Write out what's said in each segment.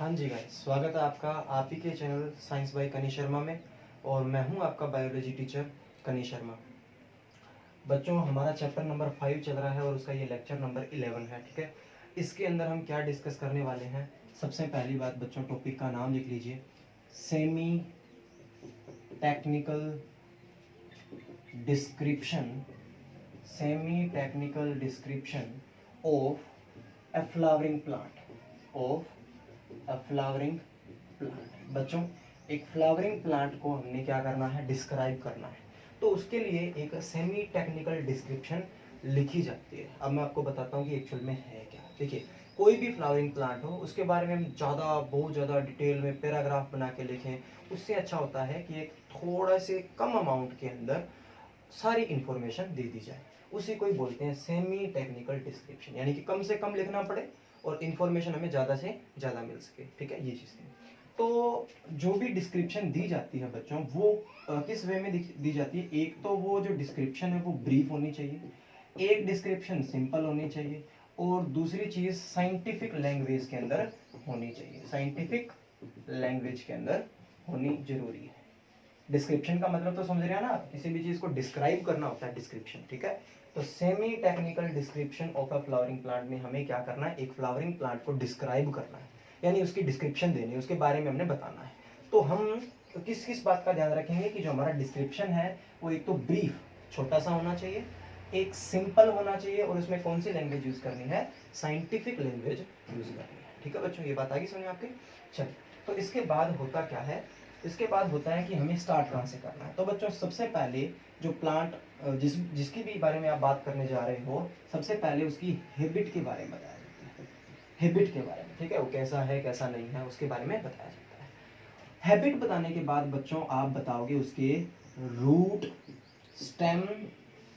हाँ जी गाइस, स्वागत है आपका आप ही के चैनल साइंस बाय कनी शर्मा में। और मैं हूं आपका बायोलॉजी टीचर कनी शर्मा। बच्चों, हमारा चैप्टर नंबर 5 चल रहा है और उसका ये लेक्चर नंबर 11 है। ठीक है, इसके अंदर हम क्या डिस्कस करने वाले हैं। सबसे पहली बात बच्चों, टॉपिक का नाम लिख लीजिए, semi technical description. Semi technical description of A flowering plant. Of a flowering plant. बच्चों, एक फ्लावरिंग प्लांट को हमने क्या करना है, डिस्क्राइब करना है। तो उसके लिए एक सेमी टेक्निकल डिस्क्रिप्शन लिखी जाती है। अब मैं आपको बताता हूँ कि एक्चुअल में है क्या। देखिए, कोई भी फ्लावरिंग प्लांट हो उसके बारे में हम बहुत ज़्यादा डिटेल में पैराग्राफ बना के लिखें, उससे अच्छा होता है कि एक थोड़ा से कम अमाउंट के अंदर सारी इंफॉर्मेशन दे दी जाए। उसी को ही बोलते हैं सेमी टेक्निकल डिस्क्रिप्शन, यानी कि कम से कम लिखना पड़े और इंफॉर्मेशन हमें ज़्यादा से ज़्यादा मिल सके। ठीक है, ये चीज़ थी। तो जो भी डिस्क्रिप्शन दी जाती है बच्चों, वो किस वे में दी जाती है। एक तो वो जो डिस्क्रिप्शन है वो ब्रीफ होनी चाहिए, एक डिस्क्रिप्शन सिंपल होनी चाहिए, और दूसरी चीज़ साइंटिफिक लैंग्वेज के अंदर होनी चाहिए। साइंटिफिक लैंग्वेज के अंदर होनी जरूरी है। डिस्क्रिप्शन का मतलब तो समझ रहे हैं ना, किसी भी चीज को डिस्क्राइब करना होता है डिस्क्रिप्शन। ठीक है, तो semi technical description of a flowering plant में हमें क्या करना है, एक फ्लावरिंग प्लांट को डिस्क्राइब करना है, यानी उसकी डिस्क्रिप्शन देनी है, उसके बारे में हमने बताना है। तो हम किस किस बात का ध्यान रखेंगे कि जो हमारा डिस्क्रिप्शन है वो एक तो ब्रीफ, छोटा सा होना चाहिए, एक सिंपल होना चाहिए, और उसमें कौन सी लैंग्वेज यूज करनी है, साइंटिफिक लैंग्वेज यूज करनी है। ठीक है बच्चों, ये बात आ गई समझ में आपके। चलिए, तो इसके बाद होता क्या है, इसके बाद होता है कि हमें स्टार्ट कहाँ से करना है। तो बच्चों, सबसे पहले जो प्लांट जिसकी भी बारे में आप बात करने जा रहे हो, सबसे पहले उसकी हैबिट के बारे में बताया जाता है। हैबिट के बारे में, ठीक है, वो कैसा है कैसा नहीं है उसके बारे में बताया जाता है। हैबिट बताने के बाद बच्चों आप बताओगे उसके रूट, स्टेम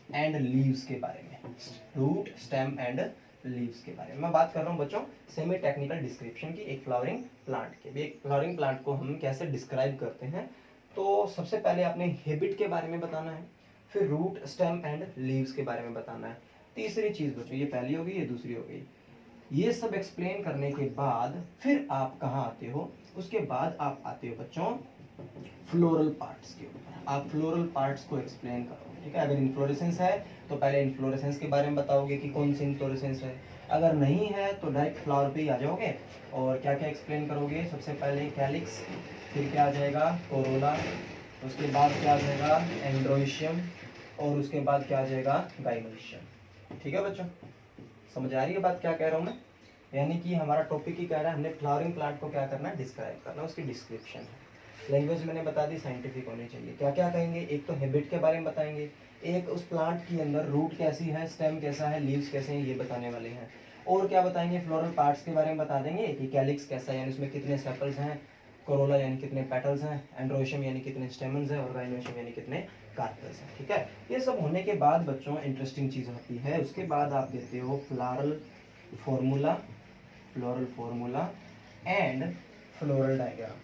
एंड लीव्स के बारे में। रूट, स्टेम एंड लीव्स के बारे में मैं बात कर रहा हूँ बच्चों, सेमी टेक्निकल डिस्क्रिप्शन की एक फ्लावरिंग प्लांट के। भी एक फ्लावरिंग प्लांट को हम कैसे डिस्क्राइब करते हैं। तो सबसे पहले आपने हैबिट के बारे में बताना है, फिर रूट, स्टेम एंड लीव्स के बारे में बताना है। तीसरी चीज बच्चों, ये पहली हो गई, ये दूसरी हो गई। ये सब एक्सप्लेन करने के बाद फिर आप कहाँ आते हो, उसके बाद आप आते हो बच्चों फ्लोरल पार्ट्स के ऊपर। आप फ्लोरल पार्ट्स को एक्सप्लेन करोगे। ठीक है, अगर इन्फ्लोरेसेंस है तो पहले इन्फ्लोरेसेंस के बारे में बताओगे कि कौन सी इन्फ्लोरेसेंस है। अगर नहीं है तो डायरेक्ट फ्लावर पे ही आ जाओगे, और क्या क्या एक्सप्लेन करोगे। सबसे पहले कैलिक्स, फिर क्या आ जाएगा, कोरोला, उसके बाद क्या आ जाएगा, एंड्रोइशियम, और उसके बाद क्या आ जाएगा, गाइनोइशियम। ठीक है बच्चों, समझ आ रही है बात क्या कह रहा हूँ मैं। यानी कि हमारा टॉपिक ही कह रहा है हमने फ्लावरिंग प्लांट को क्या करना है, डिस्क्राइब करना, उसकी डिस्क्रिप्शन है। लैंग्वेज मैंने बता दी, साइंटिफिक होनी चाहिए। क्या क्या कहेंगे, एक तो हैबिट के बारे में बताएंगे, एक उस प्लांट के अंदर रूट कैसी है, स्टेम कैसा है, लीव्स कैसे हैं, ये बताने वाले हैं। और क्या बताएंगे, फ्लोरल पार्ट्स के बारे में बता देंगे कि कैलिक्स कैसा है, यानी उसमें कितने सेपल्स हैं, कोरोला यानी कितने पेटल्स हैं, एंड्रोशियम यानी कितने स्टेमन्स हैं, और गाइनोशियम यानी कितने कार्पेल्स हैं। ठीक है, ये सब होने के बाद बच्चों इंटरेस्टिंग चीज़ होती है, उसके बाद आप देते हो floral formula, floral formula and floral diagram.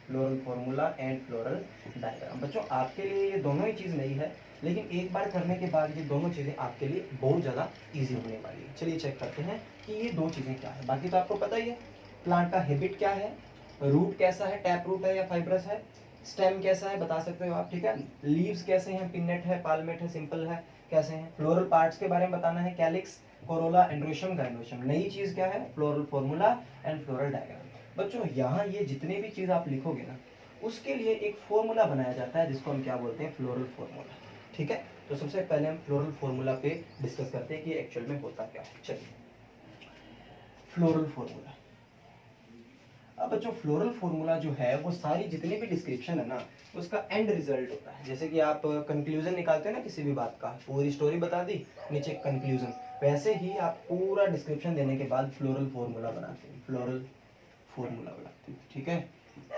Floral formula and floral diagram. बच्चों, आपके लिए ये दोनों ही चीज़ नहीं है, लेकिन एक बार करने के बाद ये दोनों चीज़ें आपके लिए बहुत ज़्यादा इजी होने वाली है। चलिए चेक करते हैं कि ये दो चीज़ें क्या है। बाकी तो आपको पता ही है, प्लांट का हैबिट क्या है, रूट कैसा है, टैप रूट है या फाइब्रस है, स्टेम कैसा है बता सकते हो आप। ठीक है, लीव्स कैसे हैं, पिन्नेट है, पाल्मेट है, सिंपल है, कैसे हैं। फ्लोरल पार्ट्स के बारे में बताना है, कैलिक्स, कोरोला, एंड्रोशियम, गाइनोशियम। नई चीज़ क्या है, floral formula and floral diagram. बच्चों, यहाँ ये जितने भी चीज़ आप लिखोगे ना, उसके लिए एक फॉर्मूला बनाया जाता है जिसको हम क्या बोलते हैं, फ्लोरल फॉर्मूला। ठीक है, तो सबसे पहले हम फ्लोरल फॉर्मूला पे डिस्कस करते हैं कि एक्चुअल में होता क्या है। चलिए, फ्लोरल फॉर्मूला। अब बच्चों, फ्लोरल फॉर्मूला जो है वो सारी जितनी भी डिस्क्रिप्शन है ना, उसका एंड रिजल्ट होता है। जैसे कि आप कंक्लूजन निकालते हैं ना किसी भी बात का, पूरी स्टोरी बता दी, नीचे कंक्लूजन, वैसे ही आप पूरा डिस्क्रिप्शन देने के बाद फ्लोरल फॉर्मूला बनाते हैं, फ्लोरल फॉर्मूला बनाते हैं। ठीक है,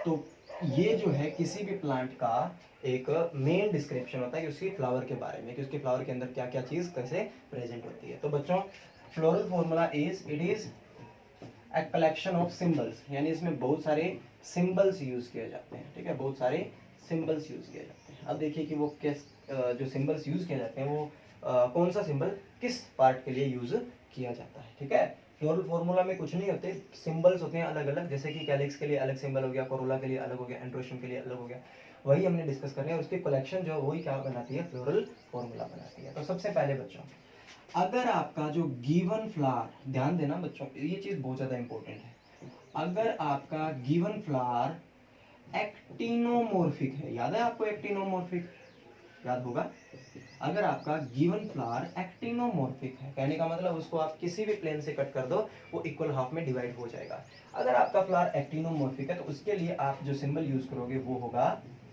तो ये जो है किसी भी प्लांट का एक मेन डिस्क्रिप्शन होता है कि उसकी फ्लावर के बारे में, कि उसके फ्लावर के अंदर क्या क्या चीज़ कैसे प्रेजेंट होती है। तो बच्चों, floral formula it is a collection of symbols, यानी इसमें बहुत सारे सिंबल्स यूज किए जाते हैं। ठीक है, बहुत सारे सिंबल्स यूज किए जाते हैं। अब देखिए कि वो किस जो सिंबल्स यूज किए जाते हैं वो कौन सा सिंबल किस पार्ट के लिए यूज किया जाता है। ठीक है, फ्लोरल फॉर्मूला में कुछ नहीं होते, सिंबल्स होते हैं अलग अलग, जैसे कि कैलिक्स के लिए अलग सिंबल हो गया, कोरोला के लिए अलग हो गया, एंड्रोशियम के लिए अलग हो गया, वही हमने डिस्कस कर रहे हैं। उसकी कलेक्शन जो वही क्या बनाती है, फ्लोरल फॉर्मूला बनाती है। तो सबसे पहले बच्चों, अगर आपका जो गिवन फ्लावर, ध्यान देना बच्चों, ये चीज बहुत ज्यादा इंपॉर्टेंट है, अगर आपका गिवन फ्लावर एक्टिनोमॉर्फिक है, याद है आपको एक्टिनोमॉर्फिक, याद होगा, अगर आपका गिवन फ्लावर एक्टिनोमॉर्फिक है, कहने का मतलब उसको आप किसी भी प्लेन से कट कर दो वो इक्वल हाफ में डिवाइड हो जाएगा। अगर आपका फ्लावर एक्टिनोमॉर्फिक है तो उसके लिए आप जो सिंबल यूज करोगे वो होगा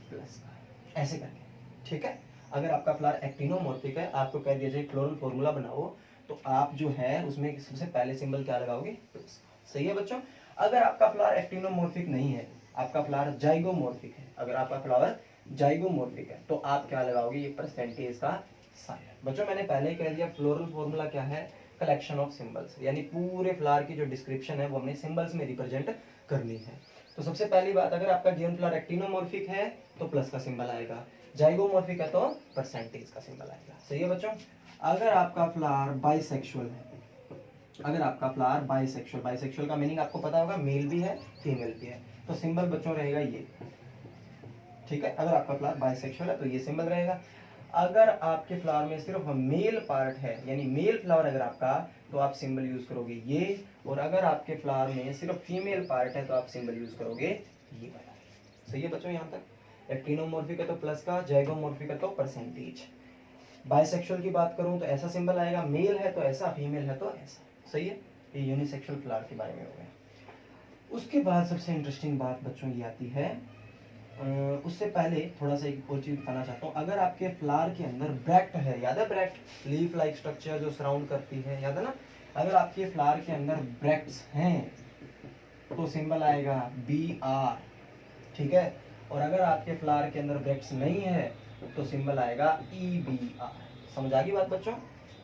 प्लस का, ऐसे करके, ठीक है। अगर आपका फ्लावर एक्टिनोमॉर्फिक है, आपको कह दिया जाए फ्लोरल फॉर्मूला बनाओ, तो आप जो है उसमें सबसे पहले सिंबल क्या लगाओगे, प्लस का। सही है बच्चों। अगर आपका फ्लावर एक्टिनोमॉर्फिक नहीं है, आपका फ्लावर जाइगोमॉर्फिक है, अगर आपका फ्लावर जाइगोमॉर्फिक है तो आप क्या लगाओगे, ये परसेंटेज का साइन। बच्चों मैंने पहले ही कह दिया फ्लोरल फॉर्मूला क्या है, कलेक्शन ऑफ सिंबल्स, यानी पूरे फ्लावर की जो डिस्क्रिप्शन है वो हमने सिंबल्स में रिप्रेजेंट करनी है। तो सबसे पहली बात, अगर आपका गिवन फ्लावर एक्टिनोमॉर्फिक है तो प्लस का सिंबल आएगा, जाइगोमॉर्फिक है तो परसेंटेज का सिंबल आएगा। सही है बच्चों। अगर आपका फ्लावर बाइसेक्सुअल है, अगर आपका फ्लावर बाइसेक्सुअल, बाइसेक्सुअल का मीनिंग आपको पता होगा, मेल भी है फीमेल भी है, तो सिंबल बच्चों रहेगा ये, ठीक है। अगर आपका फ्लावर बाइसेक्सुअल है तो ये सिंबल रहेगा। अगर आपके फ्लावर में सिर्फ मेल पार्ट है, यानी मेल फ्लावर अगर आपका, तो आप सिंबल यूज करोगे ये, और अगर आपके फ्लावर में सिर्फ फीमेल पार्ट है तो आप सिंबल यूज करोगे ये वाला। सही है बच्चों। यहाँ तक एक्टिनोमॉर्फिक है तो प्लस का, जाइगोमॉर्फिक है तो परसेंटेज। बाइसेक्सुअल की बात करूं तो ऐसा सिंबल आएगा, मेल है तो ऐसा, फीमेल है तो ऐसा। सही है। ये यूनिसेक्सुअल फ्लावर के बारे में हो गया। उसके बाद सबसे इंटरेस्टिंग बात बच्चों ये आती है, उससे पहले थोड़ा सा एक और चीज बताना चाहता हूँ। अगर आपके फ्लावर के अंदर ब्रैक्ट है, याद है ब्रैक्ट, लीफ लाइक स्ट्रक्चर जो सराउंड करती है, याद है ना। अगर आपके फ्लावर के अंदर ब्रैक्ट्स हैं तो सिंबल आएगा बी आर, ठीक है। और अगर आपके फ्लावर के अंदर ब्रैक्ट्स नहीं है तो सिंबल आएगा ई बी आर। समझ आ गई बात बच्चों।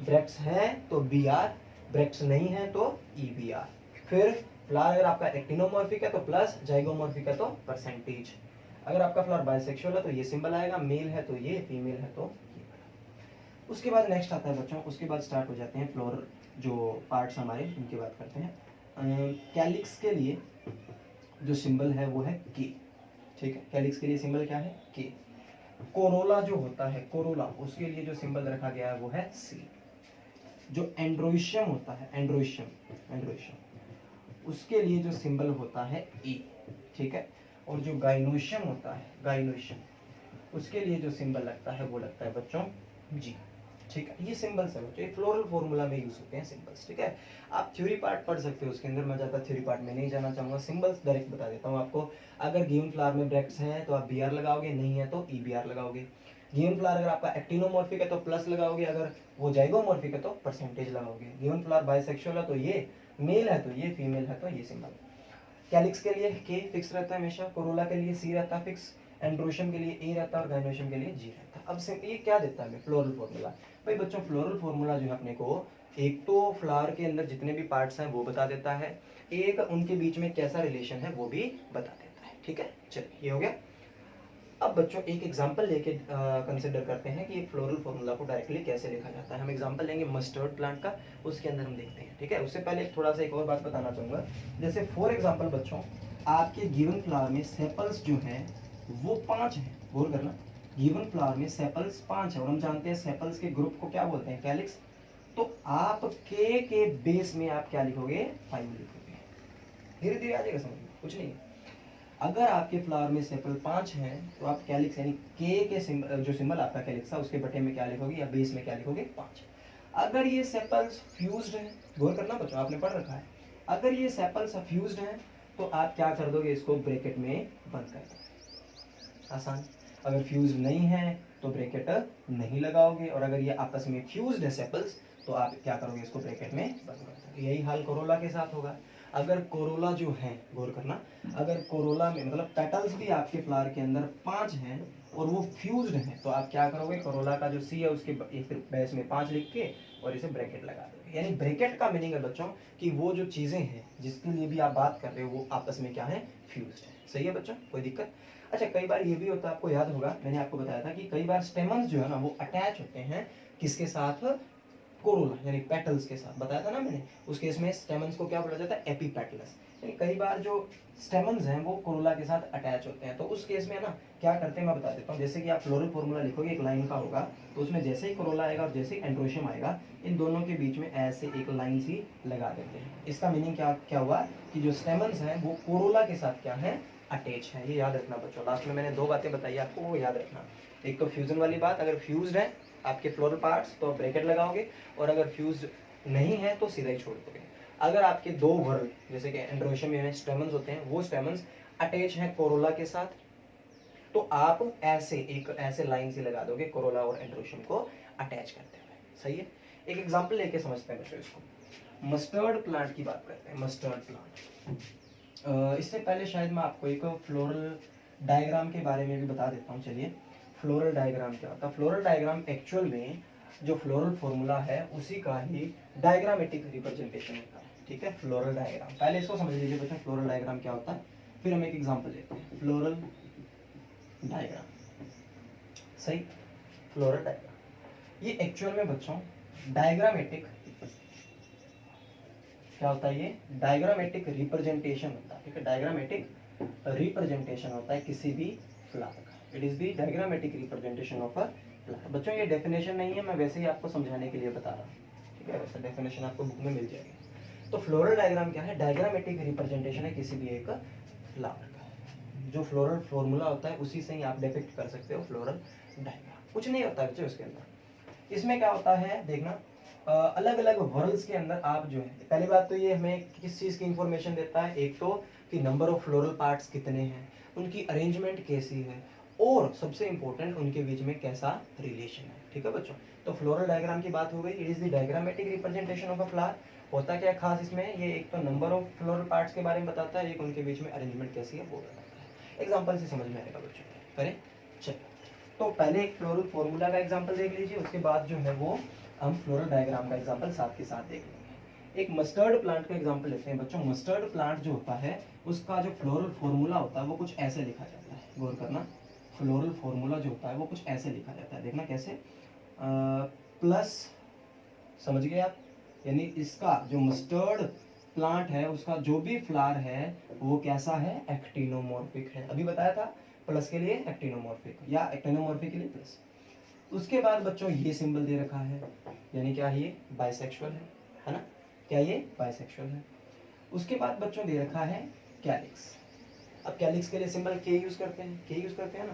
ब्रैक्ट्स है तो बी आर, ब्रैक्ट्स नहीं है तो ई बी आर। फिर फ्लावर अगर आपका एक्टिनोमॉर्फिक है तो प्लस, जाइगोमॉर्फिक है तो परसेंटेज। अगर आपका फ्लावर बाइसेक्सुअल है तो ये सिंबल आएगा, मेल है तो ये, फीमेल है तो ये। उसके बाद नेक्स्ट आता है बच्चों, उसके बाद स्टार्ट हो जाते हैं फ्लोर जो पार्ट्स हमारे, उनकी बात करते हैं। कैलिक्स के लिए जो सिंबल है वो है के, ठीक है। कैलिक्स के लिए सिंबल क्या है, के। कोरोला जो होता है, कोरोला, उसके लिए जो सिंबल रखा गया है वो है सी। जो एंड्रोइशियम होता है, एंड्रोइशियम, उसके लिए जो सिंबल होता है ई, ठीक है। और जो गाइनोशियम होता है, गाइनोशियम, उसके लिए जो सिंबल लगता है वो लगता है बच्चों जी, ठीक है। ये सिंबल्स है बच्चों, ये फ्लोरल फॉर्मूला में यूज होते हैं सिंबल्स, ठीक है। आप थ्योरी पार्ट पढ़ सकते हो उसके अंदर, मैं ज्यादा थ्योरी पार्ट में नहीं जाना चाहूंगा, सिंबल्स डायरेक्ट बता देता हूँ आपको। अगर गिवन फ्लावर में ब्रैकेट्स हैं तो आप बी आर लगाओगे, नहीं है तो ई बी आर लगाओगे। गिवन फ्लावर अगर आपका एक्टिनोमॉर्फिक है तो प्लस लगाओगे, अगर वो जाइगोमॉर्फिक है तो परसेंटेज लगाओगे। गिवन फ्लावर बाइसेक्सुअल है तो ये, मेल है तो ये, फीमेल है तो ये सिंबल। कैलिक्स के लिए के फिक्स रहता है हमेशा, कोरोला के लिए सी रहता है फिक्स, एंड्रोशियम के लिए ए रहता है और गाइनोशियम के लिए जी रहता है। अब से ये क्या देता है हमें, फ्लोरल फॉर्मूला। भाई बच्चों फ्लोरल फॉर्मूला जो है अपने को, एक तो फ्लावर के अंदर जितने भी पार्ट्स हैं वो बता देता है, एक उनके बीच में कैसा रिलेशन है वो भी बता देता है, ठीक है। चलिए ये हो गया। अब बच्चों एक एग्जांपल लेके कंसिडर करते हैं कि एक फ्लोरल फॉर्मूला को डायरेक्टली कैसे लिखा जाता है। हम एग्जांपल लेंगे मस्टर्ड प्लांट का, उसके अंदर हम देखते हैं, ठीक है। उससे पहले थोड़ा सा एक और बात बताना चाहूंगा, जैसे फॉर एग्जांपल बच्चों आपके गिवन फ्लावर में सेपल्स जो हैं वो 5 हैं, गौर करना। गिवन फ्लावर में सेपल्स 5 है और हम जानते हैं सेपल्स के ग्रुप को क्या बोलते हैं, कैलिक्स। तो आप के बेस में आप क्या लिखोगे, 5 लिखोगे। धीरे धीरे आ जाएगा समझ में, कुछ नहीं है। अगर आपके फ्लावर में सेपल 5 हैं तो आप कैलिक्स यानी के सिंबल, जो सिंबल आपका कैलिक्स है उसके बटे में क्या लिखोगे या बेस में क्या लिखोगे, 5। अगर ये सेपल्स फ्यूज्ड हैं, गौर करना बच्चों आपने पढ़ रखा है, अगर ये सेपल्स फ्यूज्ड हैं तो आप क्या कर दोगे, इसको ब्रैकेट में बंद कर दोगे, आसान। अगर फ्यूज नहीं है तो ब्रैकेट नहीं लगाओगे, और अगर ये आपस में फ्यूज्ड है सेपल्स तो आप क्या करोगे, इसको ब्रैकेट में बंद कर दोगे। यही हाल कोरोला के साथ होगा। अगर कोरोला जो है, गौर करना, अगर कोरोला में मतलब पेटल्स भी आपके फ्लावर के अंदर 5 हैं और वो फ्यूज्ड हैं तो आप क्या करोगे, कोरोला का जो सी है उसके फिर बेस में 5 लिख के और इसे ब्रैकेट लगा दोगे। यानी ब्रैकेट का मीनिंग है बच्चों कि वो जो चीजें हैं जिसके लिए भी आप बात कर रहे हो वो आपस में क्या है, फ्यूज्ड है। सही है बच्चों, कोई दिक्कत। अच्छा कई बार ये भी होता है, आपको याद होगा मैंने आपको बताया था कि कई बार स्टेमन्स जो है ना वो अटैच होते हैं किसके साथ, कोरोला यानी पेटल्स के साथ, बताया था ना मैंने। उस केस में स्टेमन्स को क्या बोला जाता है, एपीपेटलस। यानी कई बार जो स्टेमन्स हैं वो कोरोला के साथ अटैच होते हैं, तो उस केस में ना क्या करते हैं मैं बता देता हूँ। जैसे कि आप फ्लोरल फॉर्मूला लिखोगे, एक लाइन का होगा, तो उसमें जैसे ही कोरोला आएगा और जैसे ही एंड्रोशियम आएगा, इन दोनों के बीच में ऐसे एक लाइन सी लगा देते हैं। इसका मीनिंग क्या हुआ कि जो स्टेमन्स हैं वो कोरोला के साथ क्या है, अटैच है। ये याद रखना बच्चों। लास्ट में मैंने दो बातें बताई आपको, वो याद रखना। एक तो फ्यूजन वाली बात, अगर फ्यूज्ड है आपके फ्लोरल पार्ट्स तो ब्रैकेट लगाओगे, और अगर फ्यूज्ड नहीं है तो सीधा ही छोड़ दोगे। अगर आपके दो वर्ल जैसे कि एंड्रोशियम यानी स्टेमन्स होते हैं, वो स्टेमन्स अटैच हैं कोरोला के साथ, तो आप ऐसे लाइन से लगा दोगे कोरोला और एंड्रोशियम को अटैच करते हुए। सही है। एक एग्जांपल लेके समझते हैं बच्चों इसको। मस्टर्ड प्लांट की बात करते हैं। मस्टर्ड प्लांट, इससे पहले शायद मैं आपको एक फ्लोरल डायग्राम के बारे में भी बता देता हूँ। चलिए, फ्लोरल डायग्राम क्या होता है। फ्लोरल डायग्राम एक्चुअल में जो फ्लोरल फॉर्मूला है उसी का ही डायग्रामेटिक रिप्रेजेंटेशन होता है। ठीक है, फ्लोरल डायग्राम। पहले इसको समझ लीजिए बच्चों, फ्लोरल डायग्राम क्या होता है, फिर हम एक एग्जांपल लेते हैं। फ्लोरल डायग्राम, सही, फ्लोरल डायग्राम। ये एक्चुअल में बच्चों डायग्रामेटिक क्या होता है, ये डायग्रामेटिक रिप्रेजेंटेशन होता है। ठीक है, डायग्रामेटिक रिप्रेजेंटेशन होता है किसी भी फ्लावर का। It is the diagrammatic representation of a flower. बच्चों ये डेफिनेशन नहीं है, मैं वैसे ही आपको समझाने के लिए बता रहा हूँ। ठीक है, वैसे डेफिनेशन आपको बुक में मिल जाएगी। तो फ्लोरल डायग्राम क्या है, डायग्रामेटिक रिप्रेजेंटेशन है किसी भी एक फ्लावर का। जो फ्लोरल फॉर्मूला होता है उसी से ही आप डिपिक्ट कर सकते हो फ्लोरल डायग्राम। कुछ नहीं होता बच्चों इसके अंदर। इसमें क्या होता है देखना, अलग अलग वर्ल्स के अंदर आप जो है, पहली बात तो ये हमें किस चीज़ की इंफॉर्मेशन देता है, एक तो कि नंबर ऑफ फ्लोरल पार्ट्स कितने हैं, उनकी अरेंजमेंट कैसी है, और सबसे इंपॉर्टेंट उनके बीच में कैसा रिलेशन है। ठीक है बच्चों, तो फ्लोरल डायग्राम की बात हो गई। It is the diagrammatic representation of a flower. होता क्या खास इसमें, ये एक तो नंबर ऑफ फ्लोरल पार्ट्स के बारे में बताता है, एक उनके बीच में अरेंजमेंट कैसी है वो बताता है। एग्जाम्पल से समझ में आएगा बच्चों, करें। चलिए, तो पहले एक फ्लोरल फॉर्मूला का एग्जाम्पल देख लीजिए, उसके बाद जो है वो हम फ्लोरल डायग्राम का एग्जाम्पल साथ के साथ देख लेंगे। एक मस्टर्ड प्लांट का एग्जाम्पल लेते हैं बच्चों। मस्टर्ड प्लांट जो होता है उसका जो फ्लोरल फॉर्मूला होता है वो कुछ ऐसे लिखा जाता है, गौर करना। फ्लोरल फॉर्मूला जो होता है वो कुछ ऐसे लिखा जाता है, देखना कैसे, प्लस, समझ गए आप, यानी इसका जो मस्टर्ड प्लांट है उसका जो भी फ्लावर है वो कैसा है, एक्टिनोमॉर्फिक है। अभी बताया था प्लस के लिए एक्टिनोमॉर्फिक या एक्टिनोमॉर्फिक के लिए प्लस। उसके बाद बच्चों ये सिंबल दे रखा है, यानी क्या ये बाइसेक्सुअल है ना, क्या ये बाइसेक्सुअल है। उसके बाद बच्चों दे रखा है कैलिक्स। अब कैलिक्स के लिए सिंबल के यूज करते हैं, के यूज करते हैं ना।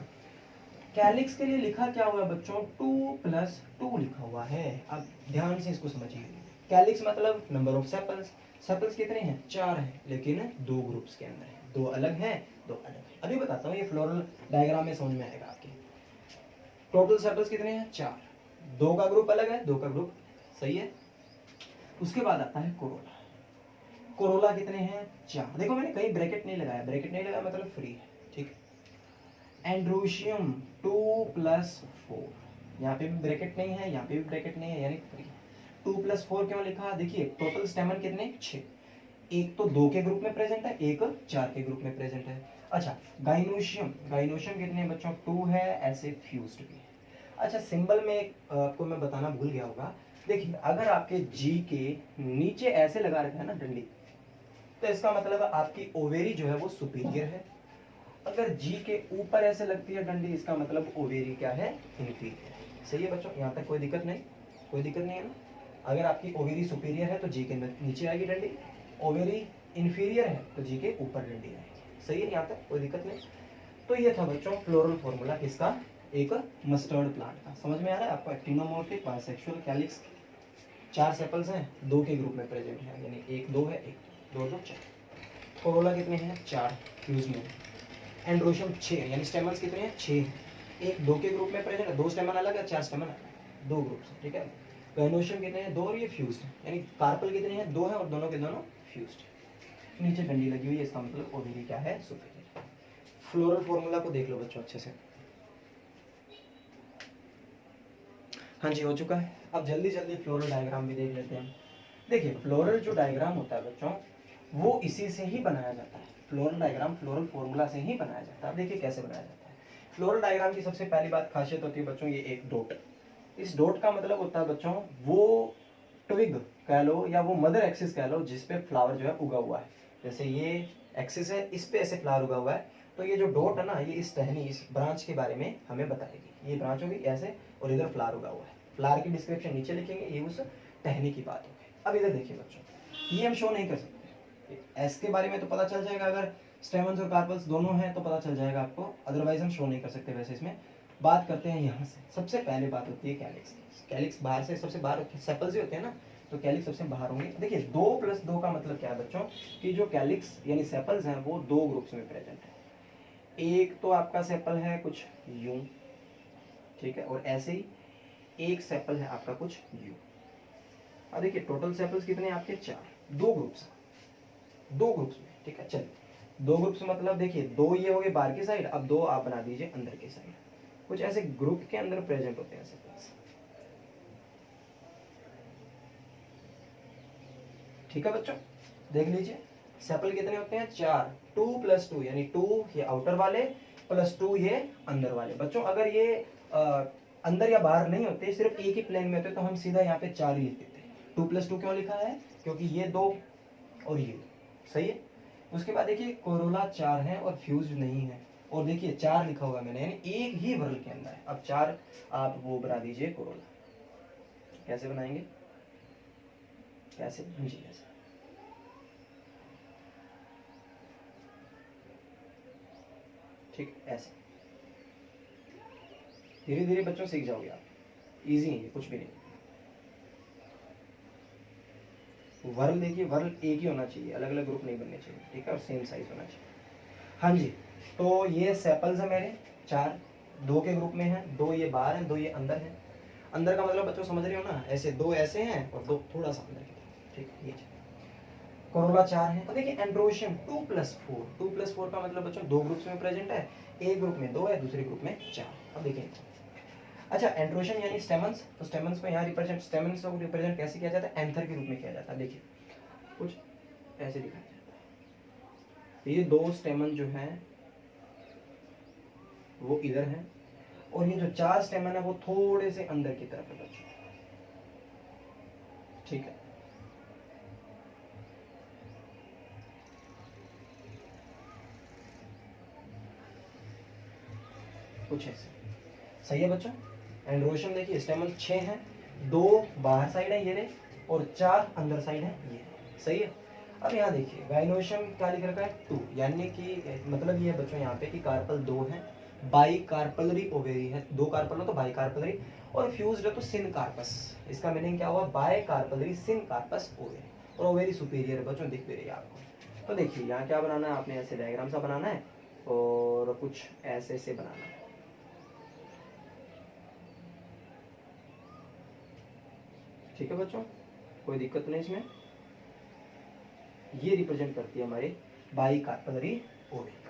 कैलिक्स के लिए लिखा क्या हुआ बच्चों, 2+2 लिखा हुआ है। अब ध्यान से इसको समझिए। कैलिक्स मतलब नंबर ऑफ सेपल्स। सेपल्स कितने हैं, 4 हैं, लेकिन 2 ग्रुप्स के अंदर है, 2 अलग हैं, 2 अलग हैं। अभी बताता हूँ, ये फ्लोरल डायग्राम में समझ में आएगा आपके। टोटल सेपल्स कितने हैं, 4, 2 का ग्रुप अलग है, 2 का ग्रुप, सही है। उसके बाद आता है कोरोला। कोरोला कितने हैं, 4। देखो मैंने कहीं ब्रैकेट नहीं लगाया, ब्रैकेट नहीं लगाया मतलब फ्री है, ठीक है। एंड्रोशियम 2+4, यहाँ पे भी ब्रैकेट नहीं है, यहाँ पे भी ब्रैकेट नहीं है, यानी फ्री। 2+4 क्यों लिखा, देखिए टोटल स्टेमन कितने, 6। एक तो 2 के ग्रुप में प्रेजेंट है, एक 4 के ग्रुप में प्रेजेंट है। अच्छा, गाइनोशियम, गाइनोशियम कितने बच्चों, 2 है, ऐसे फ्यूज्ड भी है। अच्छा, सिंबल में आपको मैं बताना भूल गया होगा। देखिए अगर आपके जी के नीचे ऐसे लगा रखा है ना डंडी, तो इसका मतलब आपकी ओवेरी जो है वो सुपीरियर है। अगर जी के ऊपर ऐसे लगती है डंडी, इसका मतलब ओवेरी क्या है, इंफीरियर है। सही है बच्चों, यहाँ तक कोई दिक्कत नहीं, कोई दिक्कत नहीं है ना। अगर आपकी ओवेरी सुपीरियर है तो जी के नीचे आएगी डंडी, ओवेरी इंफीरियर है तो जी के ऊपर डंडी आएगी। सही है, यहाँ तक कोई दिक्कत नहीं। तो ये था बच्चों फ्लोरल फॉर्मूला किसका, एक मस्टर्ड प्लांट का। समझ में आ रहा है आपको, एक्टिनोमॉर्फिक, बाइसेक्सुअल, कैलिक्स, 4 सेपल्स हैं, 2 के ग्रुप में प्रेजेंट है, यानी 1 2 है, 1 2 2 4। कोरोला कितने हैं, 4 फ्यूज में। एंड्रोशियम 6, यानी स्टेमन्स कितने हैं, 6 हैं। 1 2 के ग्रुप में प्रेजेंट है, 2 स्टेमन अलग है, 4 स्टेमन अलग है, 2 ग्रुप्स हैं, ठीक है। गाइनोशियम कितने हैं, 2, और ये फ्यूज्ड है, यानी कार्पल कितने हैं, 2 है, और दोनों के दोनों फ्यूज्ड है। नीचे डंडी लगी हुई है, इसका मतलब ओवेरी क्या है, सुपीरियर। फ्लोरल फॉर्मूला को देख लो बच्चों अच्छे से। हाँ जी, हो चुका है। अब जल्दी जल्दी फ्लोरल डायग्राम भी देख लेते हैं। देखिए फ्लोरल जो डायग्राम होता है बच्चों वो इसी से ही बनाया जाता है। फ्लोरल डायग्राम फ्लोरल फॉर्मूला से ही बनाया जाता है। अब देखिए कैसे बनाया जाता है। फ्लोरल डायग्राम की सबसे पहली बात खासियत होती है बच्चों, ये एक डॉट। इस डॉट का मतलब होता है बच्चों वो ट्विग कह लो या वो मदर एक्सिस कह लो जिस पे फ्लावर जो है उगा हुआ है। जैसे ये एक्सिस है, इस पे ऐसे फ्लावर उगा हुआ है, तो ये जो डॉट है ना, ये इस टहनी, इस ब्रांच के बारे में हमें बताएगी। ये ब्रांच होगी ऐसे और इधर फ्लावर उगा हुआ है। फ्लावर की डिस्क्रिप्शन नीचे लिखेंगे, ये उस टहनी की बात होगी। अब इधर देखिए बच्चों, ये हम शो नहीं कर सकते। एस के बारे में तो पता चल जाएगा, अगर स्टेमन्स और कार्पल्स दोनों हैं तो पता चल जाएगा आपको, अदरवाइज हम शो नहीं कर सकते। वैसे इसमें बात करते हैं यहाँ से, सबसे पहले बात होती है कैलिक्स। कैलिक्स बाहर से सबसे बाहर होती है, सेपल्स ही होते हैं ना, तो कैलिक्स सबसे बाहर होंगे। देखिए 2+2 का मतलब क्या है बच्चों, कि जो कैलिक्स यानी सेपल्स हैं वो 2 ग्रुप्स में प्रेजेंट है। एक तो आपका सेपल है कुछ यूं, ठीक है, और ऐसे ही एक सेपल है आपका कुछ यूं। अब देखिए टोटल सेपल्स कितने हैं आपके, 4, 2 ग्रुप्स में, ठीक है। चलिए 2 ग्रुप्स मतलब देखिए 2 ये हो गए बाहर की साइड, अब 2 आप बना दीजिए अंदर की साइड। कुछ ऐसे ग्रुप के अंदर प्रेजेंट होते हैं सेपल्स, ठीक है बच्चों। देख लीजिए सेपल कितने होते हैं, 4, 2+2 यानी 2 ये आउटर वाले प्लस 2 ये अंदर वाले। बच्चों अगर ये अंदर या बाहर नहीं होते, सिर्फ एक ही प्लेन में होते, तो हम सीधा यहाँ पे 4 ही लिख देते। 2+2 क्यों लिखा है, क्योंकि ये 2 और ये 2, सही है। उसके बाद देखिए कोरोला 4 है और फ्यूज नहीं है, और देखिए 4 लिखा हुआ मैंने, यानी एक ही वर्ल के अंदर है। अब 4 आप वो बना दीजिए कोरोला। कैसे बनाएंगे, कैसे जी, ऐसे ठीक, ऐसे धीरे धीरे बच्चों सीख जाओगे आप, इजी है कुछ भी नहीं। वर्ल देखिए, वर्ल एक ही होना चाहिए, अलग अलग ग्रुप नहीं बनने चाहिए, ठीक है, और सेम साइज होना चाहिए। हाँ जी, तो ये सेपल्स है मेरे 4, 2 के ग्रुप में है, 2 ये बाहर है, 2 ये अंदर है। अंदर का मतलब बच्चों समझ रहे हो ना, ऐसे 2 ऐसे हैं और 2 थोड़ा सा अंदर की तरफ, ठीक है। ये कोरोला 4 है। और देखिए एंड्रोशियम 2+4, 2+4 का मतलब बच्चों 2 ग्रुप्स में प्रेजेंट है, एक ग्रुप में 2 है, दूसरे ग्रुप में 4। अब देखिए अच्छा एंड्रोशियम यानी स्टेमन्स, तो स्टेमन्स को यहाँ रिप्रेजेंट, स्टेमन्स को रिप्रेजेंट कैसे किया जाता है, एंथर के रूप में किया जाता है। देखिए कुछ ऐसे दिखाया जाता है, ये 2 स्टेमन जो हैं वो इधर हैं, और ये जो 4 स्टेमन है वो थोड़े से अंदर की तरफ है बच्चों, ठीक है। कुछ ऐसे, सही है बच्चों। एंड्रोशियम देखिए स्टेमन 6 हैं, 2 बाहर साइड है ये रहे, और 4 अंदर साइड है ये, सही है। अब यहाँ देखिए गाइनोशियम क्या लिख रखा है 2, यानी कि मतलब ये बच्चों यहाँ पे कि कार्पल 2 है, बाई कार्पलरी ओवेरी है, 2 कार्पल हो तो बाई कार्पलरी, और फ्यूज्ड है तो सिन कार्पस। इसका मीनिंग क्या हुआ, बाय कार्पलरी सिन कार्पस ओवेरी, और ओवेरी सुपीरियर है बच्चों, दिख भी रही है आपको। तो देखिए यहाँ क्या बनाना है आपने, ऐसे डायग्राम सा बनाना है और कुछ ऐसे से बनाना है, ठीक है बच्चों, कोई दिक्कत नहीं इसमें। ये रिप्रेजेंट करती है हमारे बाई कार्पलरी ओवेरी का।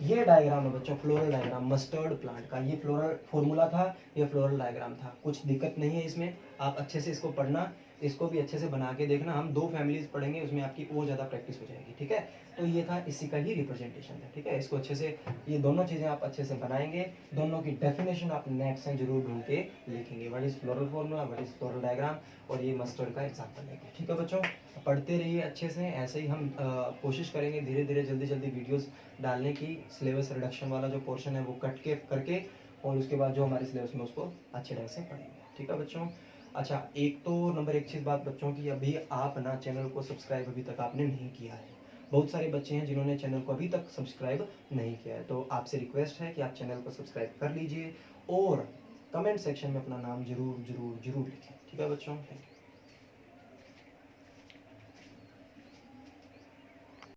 ये डायग्राम है बच्चों फ्लोरल डायग्राम मस्टर्ड प्लांट का, ये फ्लोरल फॉर्मूला था, ये फ्लोरल डायग्राम था, कुछ दिक्कत नहीं है इसमें। आप अच्छे से इसको पढ़ना, इसको भी अच्छे से बना के देखना। हम 2 फैमिलीज पढ़ेंगे, उसमें आपकी और ज़्यादा प्रैक्टिस हो जाएगी, ठीक है। तो ये था, इसी का ही रिप्रेजेंटेशन था, ठीक है। इसको अच्छे से, ये दोनों चीज़ें आप अच्छे से बनाएंगे, दोनों की डेफिनेशन आप नेट से जरूर ढूंढ के लिखेंगे, what is floral formula, what is floral diagram, और ये मस्टर्ड का एग्जाम्पल लेंगे, ठीक है बच्चों। पढ़ते रहिए अच्छे से, ऐसे ही हम कोशिश करेंगे धीरे धीरे जल्दी जल्दी वीडियोस डालने की। सिलेबस रिडक्शन वाला जो पोर्शन है वो कट के करके, और उसके बाद जो हमारे सिलेबस में उसको अच्छे ढंग से पढ़ेंगे, ठीक है बच्चों। अच्छा एक तो नंबर 1 चीज़ बात बच्चों की, अभी आप ना चैनल को सब्सक्राइब अभी तक आपने नहीं किया है। बहुत सारे बच्चे हैं जिन्होंने चैनल को अभी तक सब्सक्राइब नहीं किया है, तो आपसे रिक्वेस्ट है कि आप चैनल को सब्सक्राइब कर लीजिए और कमेंट सेक्शन में अपना नाम जरूर जरूर जरूर लिखें, ठीक है बच्चों। Thank you.